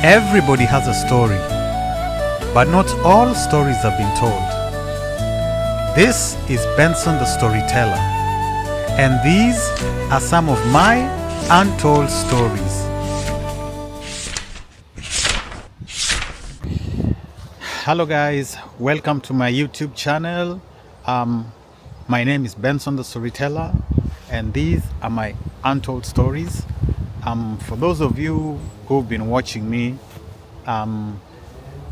Everybody has a story, but not all stories have been told. This is Benson the Storyteller, and these are some of my untold stories. Hello guys, welcome to my YouTube channel. My name is Benson the Storyteller, and these are my untold stories. For those of you who've been watching me,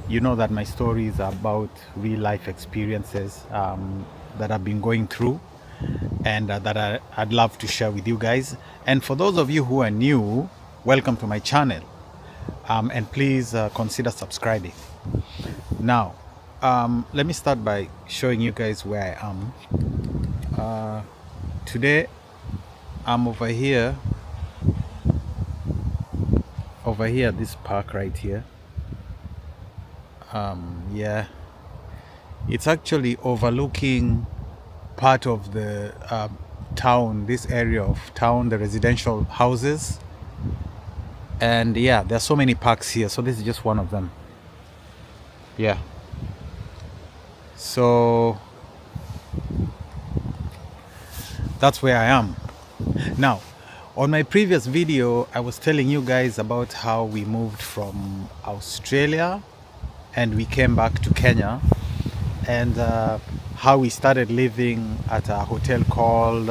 you know that my stories are about real life experiences that I've been going through, and that I'd love to share with you guys. And for those of you who are new, welcome to my channel, and please consider subscribing. Now, let me start by showing you guys where I am. Today I'm over here at this park right here. Yeah, it's actually overlooking part of the town, this area of town, the residential houses. And yeah, there's so many parks here, so this is just one of them. Yeah, so that's where I am now. On my previous video, I was telling you guys about how we moved from Australia and we came back to Kenya, and how we started living at a hotel called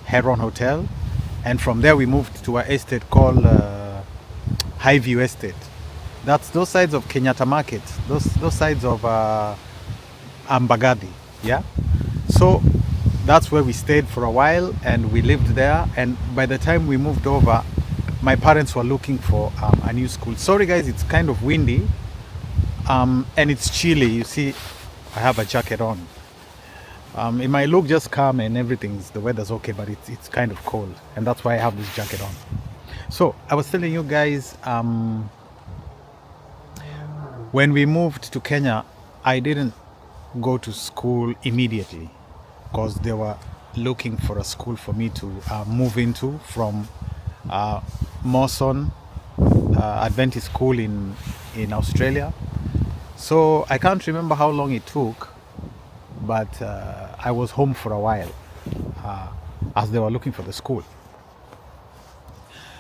Heron Hotel, and from there we moved to an estate called Highview Estate. That's those sides of Kenyatta Market, those sides of Embakasi. Yeah, so that's where we stayed for a while, and we lived there. And by the time we moved over, my parents were looking for a new school. Sorry guys, it's kind of windy, and it's chilly. You see, I have a jacket on. It might look just calm and the weather's okay, but it's kind of cold, and that's why I have this jacket on. So I was telling you guys, when we moved to Kenya, I didn't go to school immediately, because they were looking for a school for me to move into from Mawson Adventist School in Australia. So I can't remember how long it took, but I was home for a while as they were looking for the school.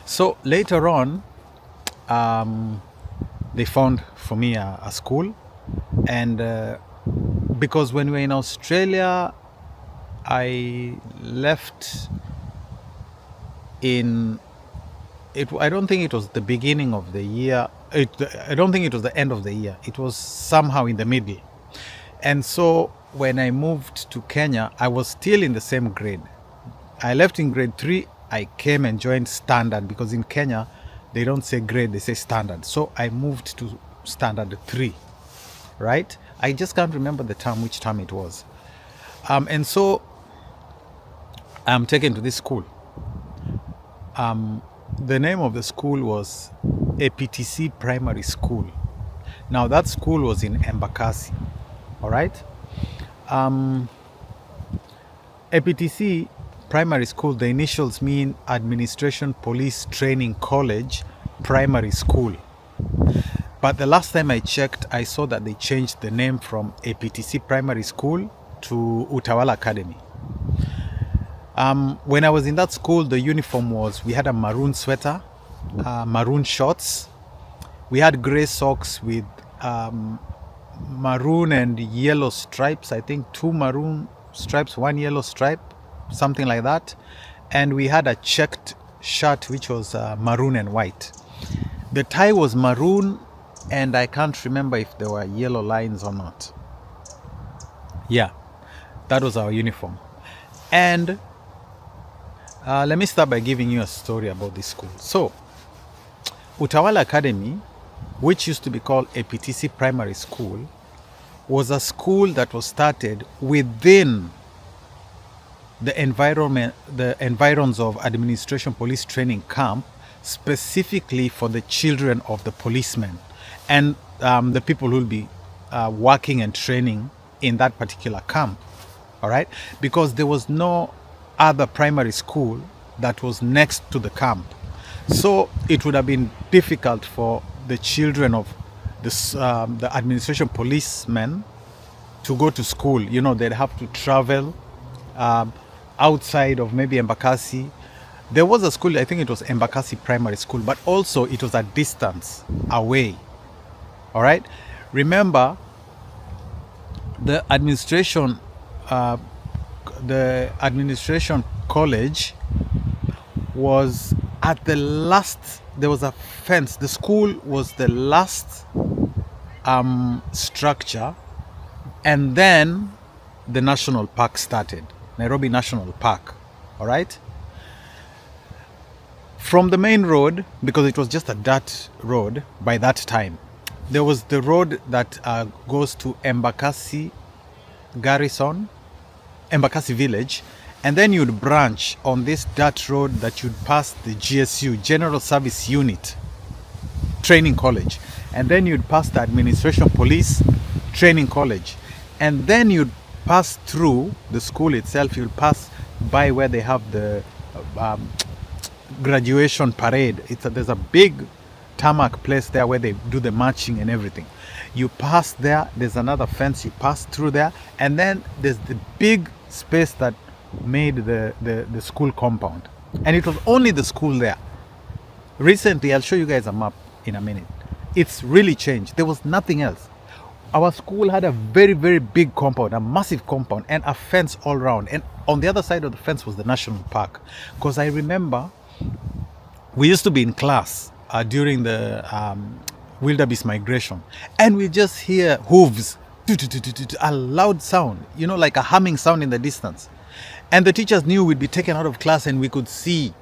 So later on, they found for me a school, and because when we were in Australia, I left in it. I don't think it was the beginning of the year. I don't think it was the end of the year. It was somehow in the middle. And so when I moved to Kenya, I was still in the same grade. I left in grade 3. I came and joined standard, because in Kenya they don't say grade, they say standard. So I moved to standard 3, right? I just can't remember which term it was. And so I'm taken to this school. The name of the school was A.P.T.C. Primary School. Now that school was in Embakasi. All right. A.P.T.C. Primary School, the initials mean Administration Police Training College Primary School. But the last time I checked, I saw that they changed the name from A.P.T.C. Primary School to Utawala Academy. When I was in that school, the uniform was, we had a maroon sweater, maroon shorts. We had gray socks with maroon and yellow stripes. I think 2 maroon stripes, 1 yellow stripe, something like that. And we had a checked shirt, which was maroon and white. The tie was maroon, and I can't remember if there were yellow lines or not. Yeah, that was our uniform. And let me start by giving you a story about this school. So, Utawala Academy, which used to be called A.P.T.C. Primary School, was a school that was started within the environs of Administration Police Training Camp, specifically for the children of the policemen and the people who will be working and training in that particular camp. All right, because there was no other primary school that was next to the camp. So it would have been difficult for the children of the administration policemen to go to school. You know, they'd have to travel um, outside of maybe Embakasi. There was a school, I think it was Embakasi Primary School, but also it was a distance away. All right. Remember, the administration, uh, the administration college was at the last. There was a fence. The school was the last structure, and then the national park started. Nairobi National Park. All right. From the main road, because it was just a dirt road by that time, there was the road that goes to Embakasi Garrison, Embakasi village, and then you'd branch on this dirt road that you'd pass the GSU, General Service Unit Training College, and then you'd pass the Administration Police Training College, and then you'd pass through the school itself. You'll pass by where they have the graduation parade. There's a big tarmac place there where they do the marching and everything. You pass there, there's another fence, you pass through there, and then there's the big space that made the school compound. And it was only the school there. Recently, I'll show you guys a map in a minute. It's really changed. There was nothing else. Our school had a very, very big compound, a massive compound, and a fence all around. And on the other side of the fence was the national park. Because I remember we used to be in class during the wildebeest migration, and we just hear hooves, a loud sound, you know, like a humming sound in the distance. And the teachers knew we'd be taken out of class, and we could see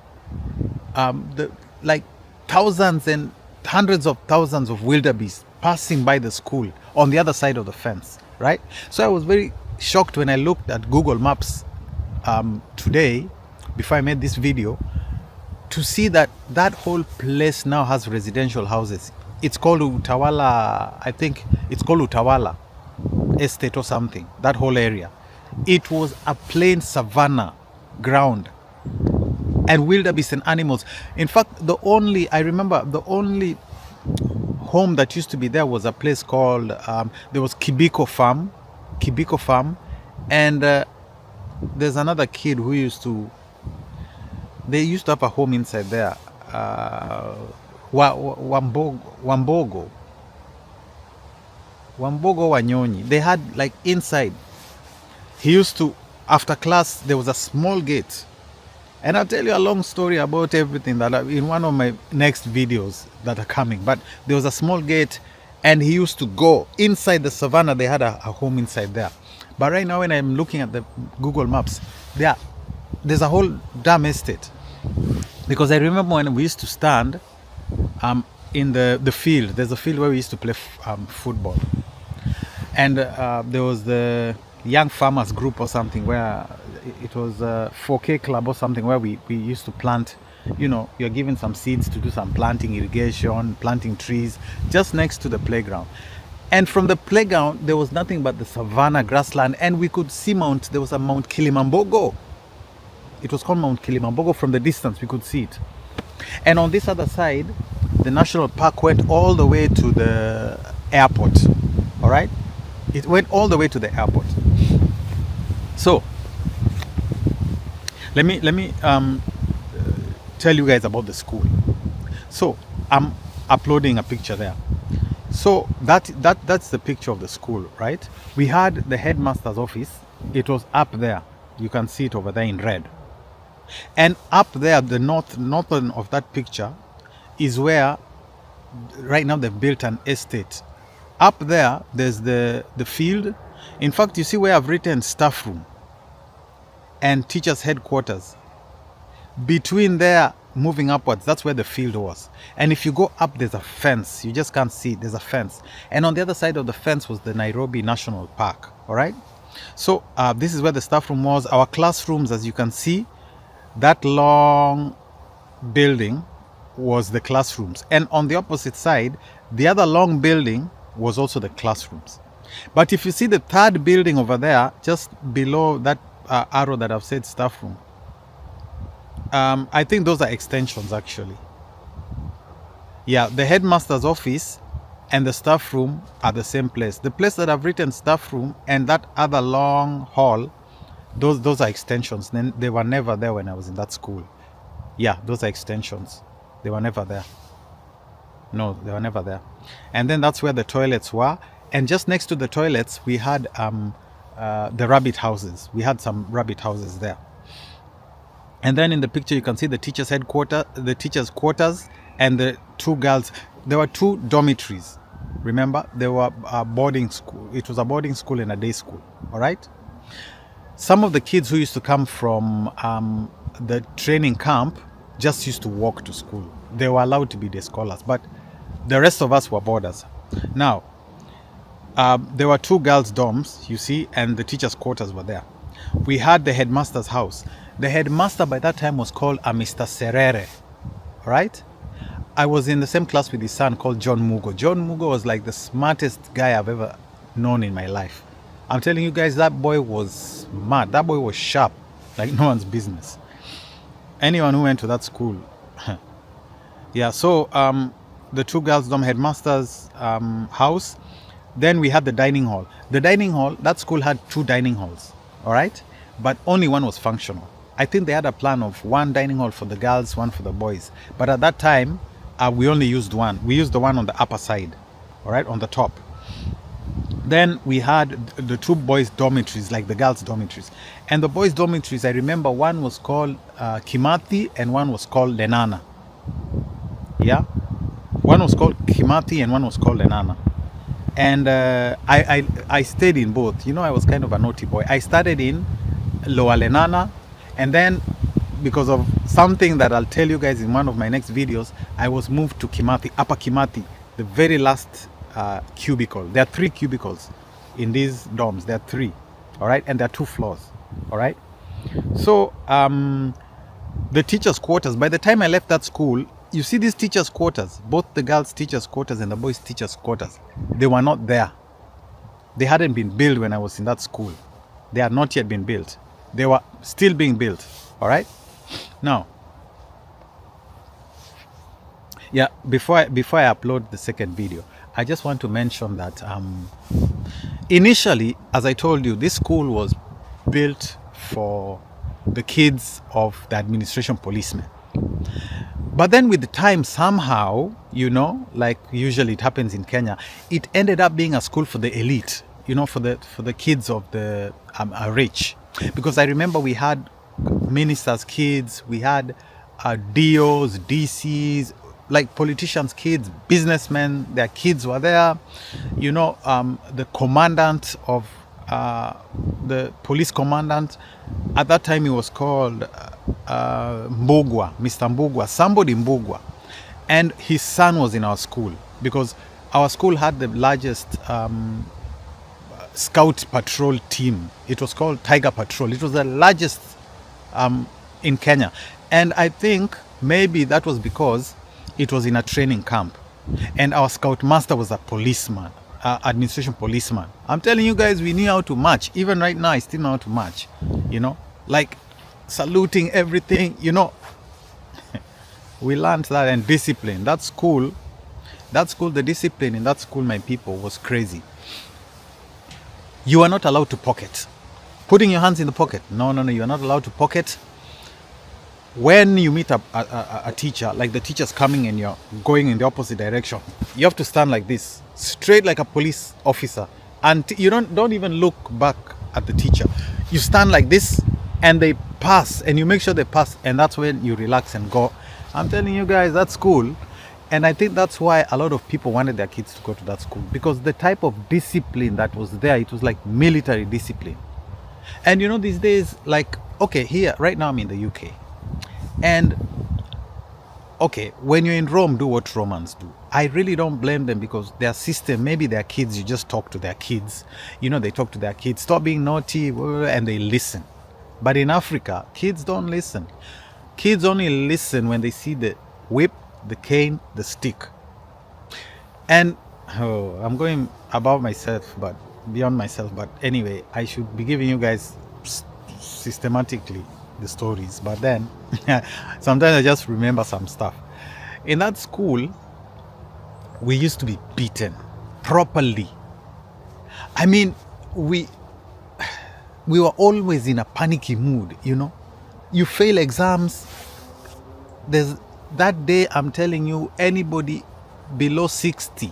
like thousands and hundreds of thousands of wildebeest passing by the school on the other side of the fence, right? So I was very shocked when I looked at Google Maps today, before I made this video, to see that that whole place now has residential houses. It's called Utawala, I think it's called Utawala Estate or something, that whole area. It was a plain savanna ground, and wildebeest and animals. In fact, I remember the only home that used to be there was a place called, there was Kibiko Farm, and there's another kid who they used to have a home inside there. Wambogo Wanyonyi. They had like inside. He used to, after class, there was a small gate. And I'll tell you a long story about everything that in one of my next videos that are coming. But there was a small gate, and he used to go inside the savannah. They had a home inside there. But right now, when I'm looking at the Google Maps, there's a whole damn estate. Because I remember when we used to stand in the field. There's a field where we used to play football. And there was the Young Farmers Group or something, where it was a 4K club or something, where we used to plant, you know, you're given some seeds to do some planting, irrigation, planting trees, just next to the playground. And from the playground, there was nothing but the savanna grassland, and we could see there was a Mount Kilimambogo. It was called Mount Kilimambogo. From the distance, we could see it. And on this other side, the national park went all the way to the airport. All right? It went all the way to the airport. So, let me tell you guys about the school. So, I'm uploading a picture there. So that's the picture of the school, right? We had the headmaster's office. It was up there. You can see it over there in red. And up there, the northern of that picture is where right now they've built an estate. Up there, there's the field. In fact, you see where I've written staff room and teachers' headquarters. Between there, moving upwards, that's where the field was. And if you go up, there's a fence. You just can't see it. There's a fence. And on the other side of the fence was the Nairobi National Park. All right? So this is where the staff room was. Our classrooms, as you can see, that long building was the classrooms. And on the opposite side, the other long building was also the classrooms. But if you see the third building over there, just below that arrow that I've said staff room, I think those are extensions actually. Yeah, the headmaster's office and the staff room are the same place. The place that I've written staff room and that other long hall, those are extensions. Then they were never there when I was in that school. Yeah, those are extensions. They were never there. No, they were never there. And then that's where the toilets were. And just next to the toilets, we had the rabbit houses. We had some rabbit houses there. And then in the picture, you can see the teachers' quarters, and the two girls. There were two dormitories. Remember, there were boarding school. It was a boarding school and a day school. All right. Some of the kids who used to come from the training camp just used to walk to school. They were allowed to be day scholars, but the rest of us were boarders. Now, there were two girls' dorms, you see, and the teachers' quarters were there. We had the headmaster's house. The headmaster by that time was called Mr. Serere, right? I was in the same class with his son called John Mugo. John Mugo was like the smartest guy I've ever known in my life. I'm telling you guys, that boy was mad. That boy was sharp, like no one's business. Anyone who went to that school. Yeah, so the two girls' dorm, headmaster's house. Then we had the dining hall. The dining hall, that school had two dining halls, all right? But only one was functional. I think they had a plan of one dining hall for the girls, one for the boys. But at that time, we only used one. We used the one on the upper side, all right, on the top. Then we had the two boys' dormitories, like the girls' dormitories. And the boys' dormitories, I remember one was called Kimathi and one was called Lenana. Yeah? One was called Kimathi and one was called Lenana. And I stayed in both. You know, I was kind of a naughty boy. I started in Lower Lenana, and then because of something that I'll tell you guys in one of my next videos, I was moved to Kimathi, Upper Kimathi, the very last cubicle. There are 3 cubicles in these dorms. There are 3, all right? And there are 2 floors, all right? So the teachers' quarters, by the time I left that school, you see these teachers' quarters, both the girls' teachers' quarters and the boys' teachers' quarters, they were not there. They hadn't been built when I was in that school. They had not yet been built. They were still being built, all right? Now, yeah, before I upload the second video, I just want to mention that initially, as I told you, this school was built for the kids of the administration policemen. But then with the time, somehow, you know, like usually it happens in Kenya, it ended up being a school for the elite, you know, for the kids of the rich. Because I remember we had ministers' kids, we had DOs, DCs, like politicians' kids, businessmen, their kids were there. You know, the commandant of the police commandant, at that time he was called Mbugwa, Mr. Mbugwa, somebody Mbugwa. And his son was in our school because our school had the largest scout patrol team. It was called Tiger Patrol. It was the largest in Kenya. And I think maybe that was because it was in a training camp. And our scout master was a policeman, administration policeman. I'm telling you guys, we knew how to march. Even right now, I still know how to march. You know, like saluting everything, you know. We learned that, and discipline. That school, the discipline in that school, my people, was crazy. You are not allowed to pocket. Putting your hands in the pocket. No, you are not allowed to pocket. When you meet a teacher, like the teacher's coming and you're going in the opposite direction, you have to stand like this, straight like a police officer. And you don't even look back at the teacher. You stand like this and they pass, and you make sure they pass, and that's when you relax and go. I'm telling you guys, that's cool. And I think that's why a lot of people wanted their kids to go to that school, because the type of discipline that was there, it was like military discipline. And you know, these days, like, okay, here, right now I'm in the UK. And okay, when you're in Rome, do what Romans do. I really don't blame them, because their system, maybe their kids, you just talk to their kids. You know, they talk to their kids, stop being naughty, and they listen. But in Africa, kids don't listen. Kids only listen when they see the whip, the cane, the stick. And I'm going above myself, but beyond myself. But anyway, I should be giving you guys systematically the stories. But then sometimes I just remember some stuff. In that school, we used to be beaten properly. I mean, we were always in a panicky mood, you know. You fail exams, there's that day, I'm telling you, anybody below 60.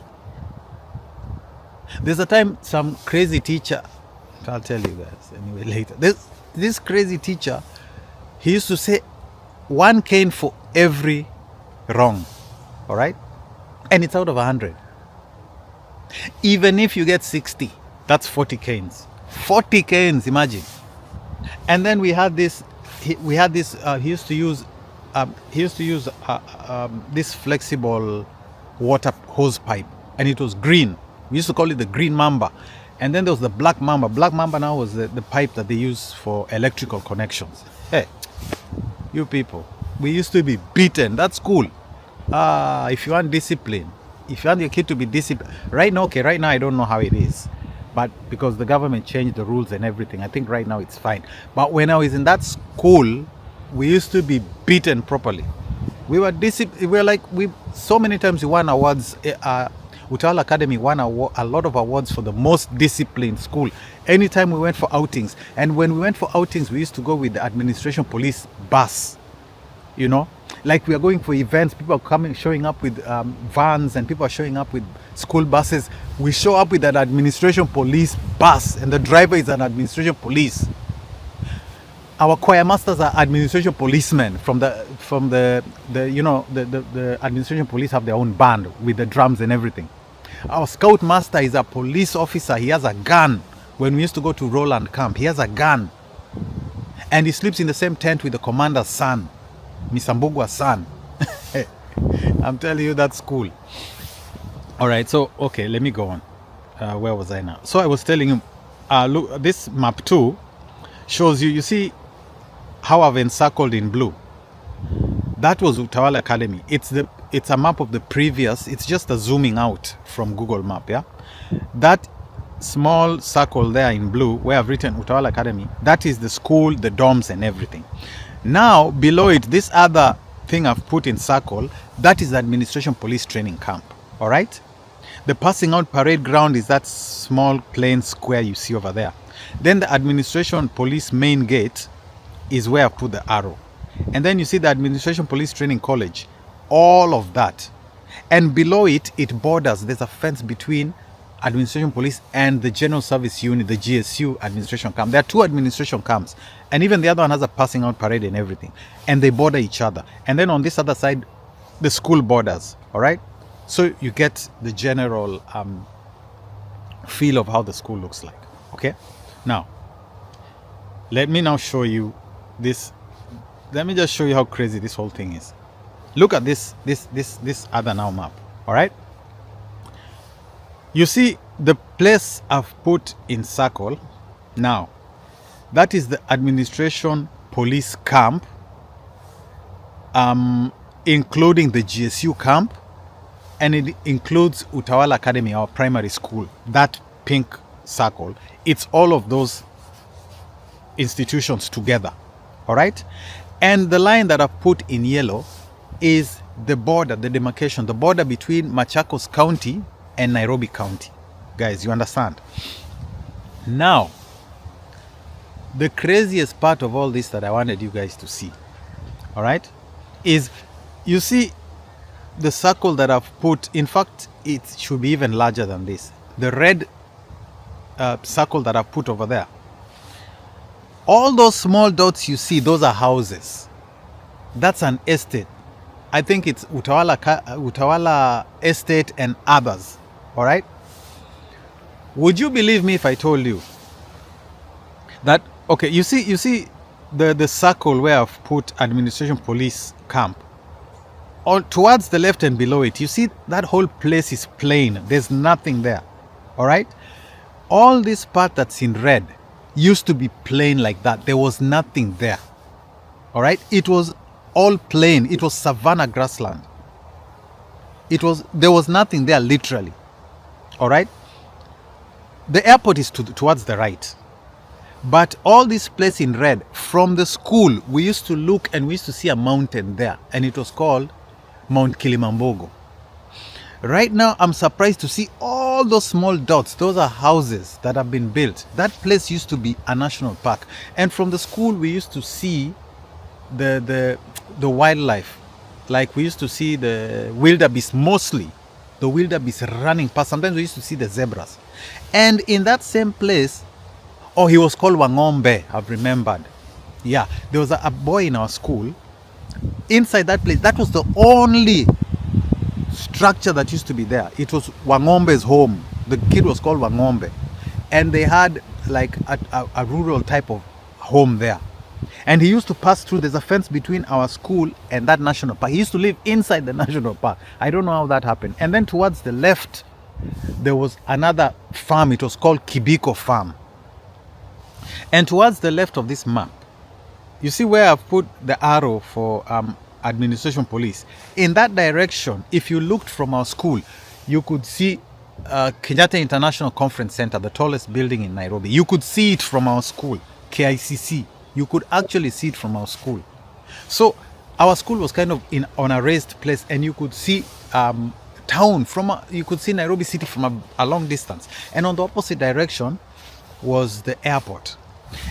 There's a time some crazy teacher, I'll tell you guys anyway later. This crazy teacher, he used to say 1 cane for every wrong, all right? And it's out of 100. Even if you get 60, that's 40 canes. 40 canes, imagine. And then we had this. He used to use this flexible water hose pipe, and it was green. We used to call it the green mamba. And then there was the black mamba. Black mamba now was the pipe that they use for electrical connections. Hey, you people, we used to be beaten. That's cool. If you want discipline, if you want your kid to be disciplined, right now I don't know how it is, but because the government changed the rules and everything, I think right now it's fine. But when I was in that school, we used to be beaten properly. We were disciplined. So many times we won awards. Utawala Academy won a lot of awards for the most disciplined school. Anytime we went for outings, and when we went for outings, we used to go with the administration police bus. You know, like we are going for events, people are showing up with vans, and people are showing up with school buses. We show up with an administration police bus, and the driver is an administration police. Our choir masters are administration policemen from the administration police have their own band with the drums and everything. Our scout master is a police officer. He has a gun. When we used to go to Roland camp, he has a gun, and he sleeps in the same tent with the commander's son, Misambugwa's son. I'm telling you, that's cool. All right, so okay, let me go on. Where was I now? So I was telling him, look, this map 2 shows you see how I've encircled in blue. That was Utawala Academy. It's a map of the previous. It's just a zooming out from Google Map. Yeah, that small circle there in blue where I've written Utawala Academy, that is the school, the dorms and everything. Now below it, this other thing I've put in circle, that is the administration police training camp. All right, the passing out parade ground is that small plain square you see over there. Then the administration police main gate is where I put the arrow. And then you see the administration police training college, all of that. And below it, it borders, there's a fence between administration police and the general service unit, the GSU administration camp. There are 2 administration camps, and even the other one has a passing out parade and everything, and they border each other. And then on this other side, the school borders. All right, so you get the general feel of how the school looks like. Okay, now let me now show you this. Let me just show you how crazy this whole thing is. Look at this other now map. All right, you see the place I've put in circle now, that is the administration police camp, including the GSU camp, and it includes Utawala Academy, our primary school. That pink circle, it's all of those institutions together. All right, and the line that I've put in yellow is the border, the demarcation, the border between Machakos County and Nairobi County. Guys, you understand? Now, the craziest part of all this that I wanted you guys to see, all right, is you see the circle that I've put. In fact, it should be even larger than this. The red circle that I've put over there. All those small dots you see, those are houses. That's an estate. I think it's Utawala Estate and others. All right. Would you believe me if I told you that? Okay, you see the circle where I've put administration police camp. All towards the left and below it, you see that whole place is plain. There's nothing there. All right. All this part that's in red used to be plain like that. There was nothing there. All right. It was all plain. It was savanna grassland. There was nothing there, literally. All right. The airport is towards the right, but all this place in red, from the school we used to look and we used to see a mountain there, and it was called Mount Kilimambogo. Right now, I'm surprised to see all those small dots. Those are houses that have been built. That place used to be a national park. And from the school, we used to see the wildlife. Like we used to see the wildebeest mostly. The wildebeest running past. Sometimes we used to see the zebras. And in that same place, oh, he was called Wangombe, I've remembered. Yeah, there was a boy in our school. Inside that place, that was the only structure that used to be there. It was Wangombe's home. The kid was called Wangombe. And they had like a rural type of home there. And he used to pass through. There's a fence between our school and that national park. He used to live inside the national park. I don't know how that happened. And then towards the left, there was another farm. It was called Kibiko Farm. And towards the left of this map, you see where I've put the arrow for administration police. In that direction, if you looked from our school, you could see Kenyatta International Conference Center, the tallest building in Nairobi. You could see it from our school, KICC. You could actually see it from our school. So our school was kind of on a raised place, and you could see town you could see Nairobi city from a long distance. And on the opposite direction was the airport.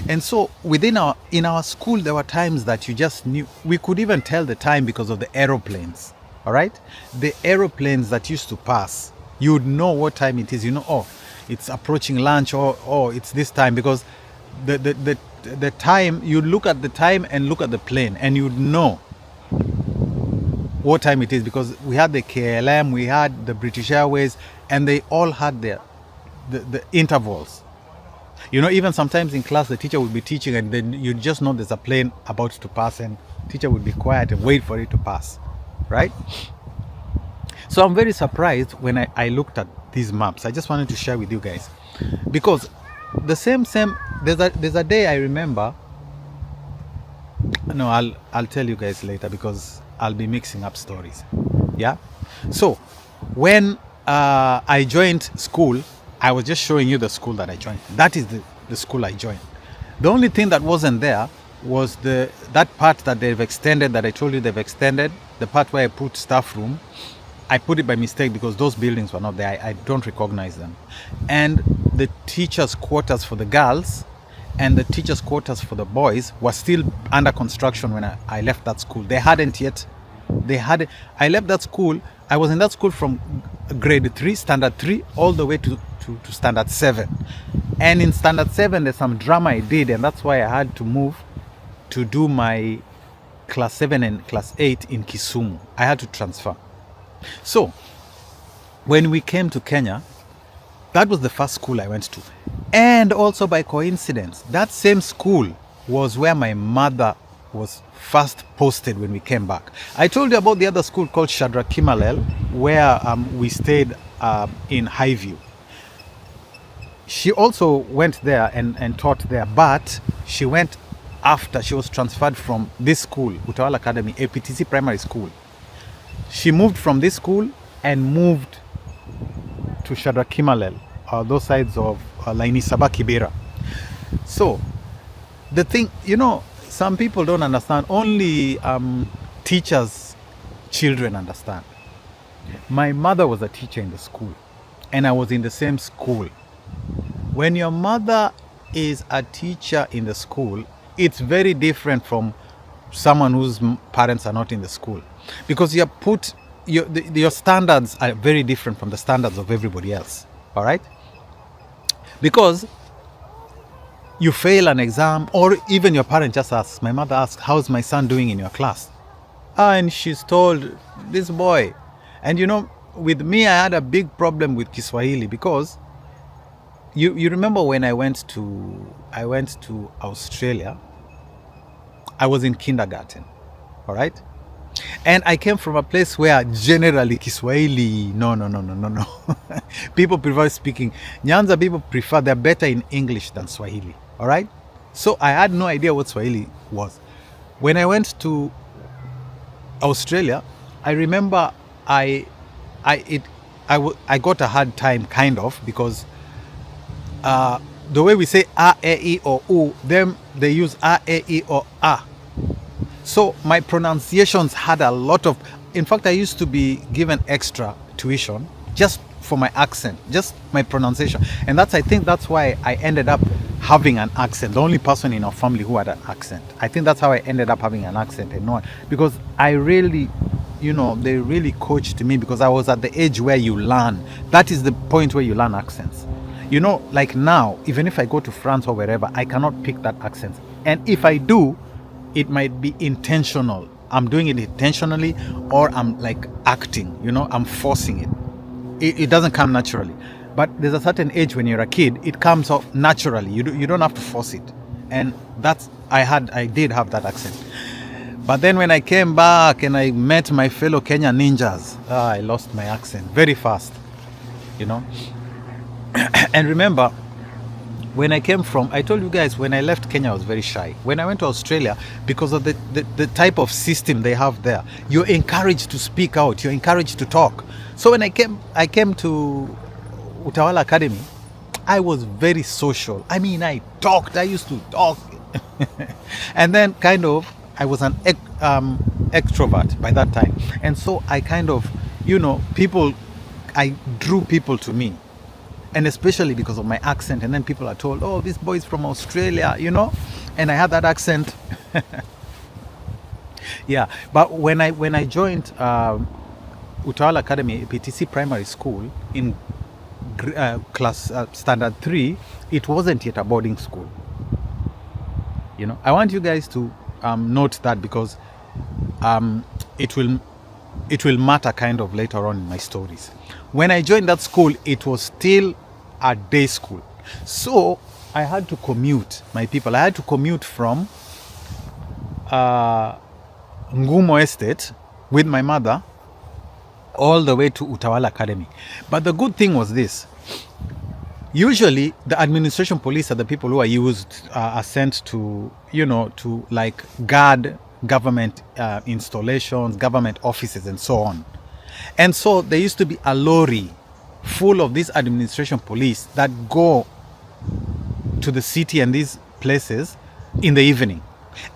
And so in our school, there were times that you just knew. We could even tell the time because of the aeroplanes. All right, the aeroplanes that used to pass, you would know what time it is. You know, oh, it's approaching lunch, or oh, it's this time, because the time, you look at the time and look at the plane, and you'd know what time it is, because we had the KLM, we had the British Airways, and they all had the intervals. You know, even sometimes in class, the teacher would be teaching, and then you just know there's a plane about to pass, and teacher would be quiet and wait for it to pass, right? So I'm very surprised when I looked at these maps. I just wanted to share with you guys, because the same there's a day I remember. No, I'll tell you guys later, because I'll be mixing up stories. Yeah. So when I joined school, I was just showing you the school that I joined. That is the school I joined. The only thing that wasn't there was that part that they've extended, that I told you they've extended, the part where I put staff room. I put it by mistake because those buildings were not there. I don't recognize them. And the teachers' quarters for the girls and the teachers' quarters for the boys were still under construction when I left that school. They hadn't yet. I left that school. I was in that school from grade 3, standard 3, all the way to standard 7. And in standard 7, there's some drama I did, and that's why I had to move to do my class 7 and class 8 in Kisumu. I had to transfer. So when we came to Kenya, that was the first school I went to. And also by coincidence, that same school was where my mother was first posted when we came back. I told you about the other school called Shadrach Kimalel, where we stayed in Highview. She also went there and taught there, but she went after she was transferred from this school, Utawala Academy, A.P.T.C primary school. She moved from this school and moved to Shadrach Kimalel, those sides of Laini Saba Kibera. So the thing, you know, some people don't understand. Only teachers' children understand. My mother was a teacher in the school, and I was in the same school. When your mother is a teacher in the school, it's very different from someone whose parents are not in the school, because your standards are very different from the standards of everybody else. All right? Because you fail an exam, or even your parent just asks. My mother asks, how's my son doing in your class? And she's told, this boy. And you know, with me, I had a big problem with Kiswahili, because you remember when I went to Australia, I was in kindergarten. All right? And I came from a place where generally Kiswahili, no. People prefer speaking. Nyanza people prefer, they're better in English than Swahili. All right? So I had no idea what Swahili was. When I went to Australia, I remember I got a hard time, kind of, because the way we say a, e, I, o, u, them, they use a, e, I, o, a. So my pronunciations had a lot of, in fact, I used to be given extra tuition just for my accent, just my pronunciation. And I think that's why I ended up having an accent. The only person in our family who had an accent. I think that's how I ended up having an accent and not because I really, they really coached me because I was at the age where you learn. That is the point where you learn accents. Like now, even if I go to France or wherever, I cannot pick that accent. And if I do, it might be intentional. I'm doing it intentionally, or I'm like acting, I'm forcing it. It doesn't come naturally. But there's a certain age when you're a kid, it comes off naturally. You don't have to force it. And I did have that accent. But then when I came back and I met my fellow Kenyan ninjas, I lost my accent very fast, And remember, when I told you guys, when I left Kenya, I was very shy. When I went to Australia, because of the type of system they have there, you're encouraged to speak out, you're encouraged to talk. So when I came to Utawala Academy, I was very social. I mean, I used to talk. And then I was an extrovert by that time. And so I I drew people to me. And especially because of my accent. And then people are told, oh, this boy is from Australia, And I had that accent. Yeah. But when I joined Utawala Academy, A.P.T.C primary school in class standard 3, it wasn't yet a boarding school. I want you guys to note that because it will matter later on in my stories. When I joined that school, it was still a day school. So I had to commute, my people. I had to commute from Ngumo Estate with my mother all the way to Utawala Academy. But the good thing was this. Usually, the administration police are the people who are sent to, to like guard government installations, government offices, and so on. And so there used to be a lorry full of these administration police that go to the city and these places in the evening.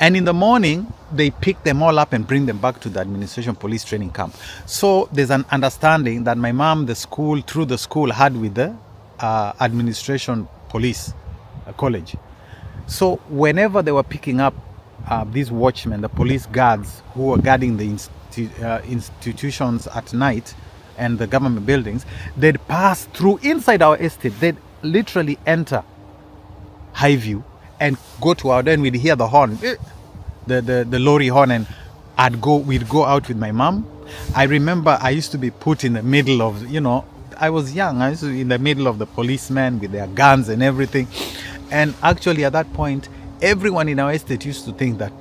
And in the morning, they pick them all up and bring them back to the administration police training camp. So there's an understanding that my mom, through the school, had with the administration police college. So whenever they were picking up these watchmen, the police guards who were guarding the institutions at night and the government buildings, they'd pass through inside our estate. They'd literally enter Highview and go to our, then we'd hear the horn, the lorry horn, and we'd go out with my mom. I remember I used to be put in the middle of, I was young, I used to be in the middle of the policemen with their guns and everything. And actually at that point, everyone in our estate used to think that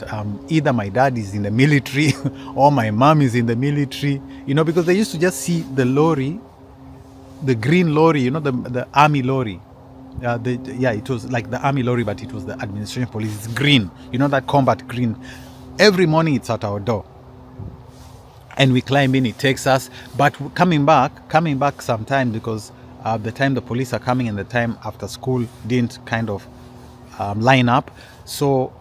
either my dad is in the military or my mom is in the military, because they used to just see the lorry, the green lorry, the army lorry. It was like the army lorry, but it was the administration police. It's green, that combat green. Every morning it's at our door. And we climb in, it takes us. But coming back sometime, because the time the police are coming and the time after school didn't line up. So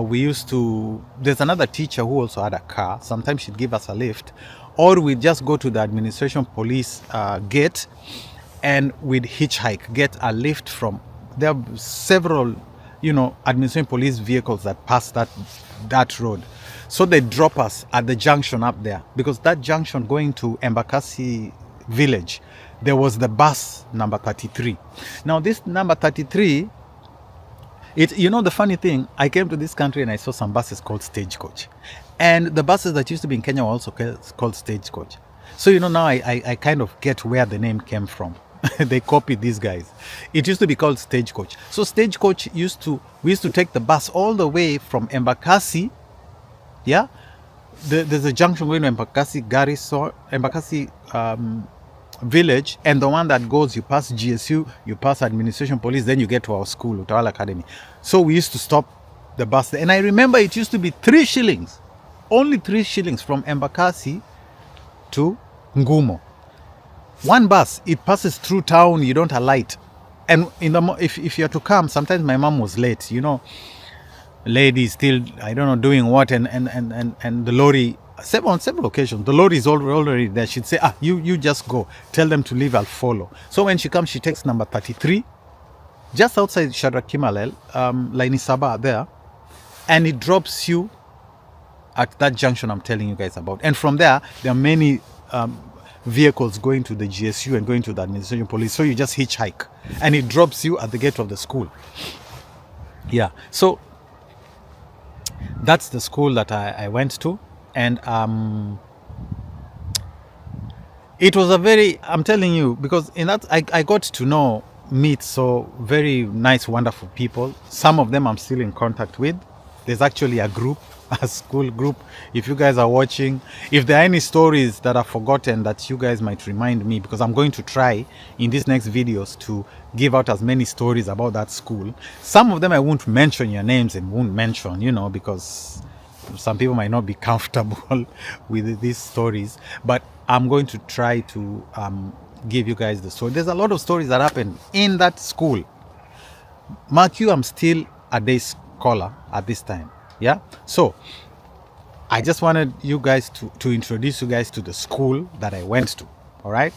we used to, there's another teacher who also had a car. Sometimes she'd give us a lift, or we'd just go to the administration police gate and we'd hitchhike, get a lift from, there are several, administration police vehicles that pass that road. So they drop us at the junction up there, because that junction going to Embakasi village, there was the bus number 33. Now this number 33, the funny thing, I came to this country and I saw some buses called Stagecoach. And the buses that used to be in Kenya were also called Stagecoach. So, now I kind of get where the name came from. They copied these guys. It used to be called Stagecoach. So Stagecoach we used to take the bus all the way from Embakasi. Yeah? There's a junction going to Embakasi village, and the one that goes, you pass GSU, you pass administration police, then you get to our school, Utawala Academy. So we used to stop the bus there. And I remember it used to be 3 shillings. Only 3 shillings from Embakasi to Ngumo. One bus, it passes through town, you don't alight. And if you're to come, sometimes my mom was late, lady still, I don't know, doing what, and the lorry On several occasions, the Lord is already there. She'd say, you just go. Tell them to leave, I'll follow. So when she comes, she takes number 33, just outside Shadrach Kimalel, Laini Sabah there, and it drops you at that junction I'm telling you guys about. And from there are many vehicles going to the GSU and going to the administration police. So you just hitchhike, and it drops you at the gate of the school. Yeah, so that's the school that I went to, and it was a very, I'm telling you, because in that I got to meet so very nice, wonderful people. Some of them I'm still in contact with. There's actually a group, a school group. If you guys are watching, if there are any stories that are forgotten that you guys might remind me, because I'm going to try in these next videos to give out as many stories about that school. Some of them I won't mention your names and won't mention, because some people might not be comfortable with these stories, but I'm going to try to give you guys the story. There's a lot of stories that happen in that school. Mark you, I'm still a day scholar at this time. Yeah, so I just wanted you guys to introduce you guys to the school that I went to. All right,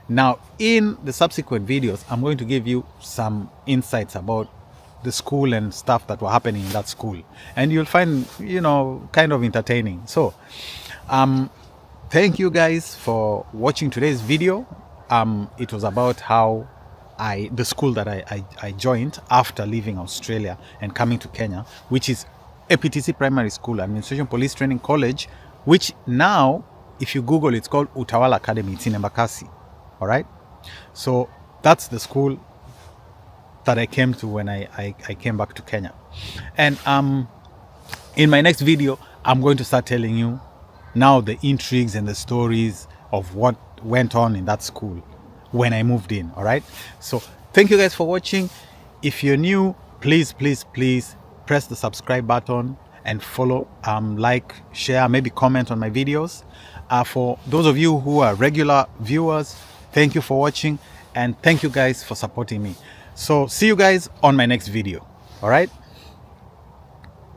now in the subsequent videos I'm going to give you some insights about the school and stuff that were happening in that school, and you'll find kind of entertaining. So thank you guys for watching today's video. It was about how the school that I joined after leaving Australia and coming to Kenya, which is A.P.T.C Primary School, Administration Police Training College, which now, if you Google, it's called Utawala Academy. It's in Embakasi. All right. So that's the school that I came to when I came back to Kenya. And in my next video, I'm going to start telling you now the intrigues and the stories of what went on in that school when I moved in. All right. So thank you guys for watching. If you're new, please press the subscribe button and follow, like, share, maybe comment on my videos. For those of you who are regular viewers, thank you for watching, and thank you guys for supporting me. So see you guys on my next video. All right.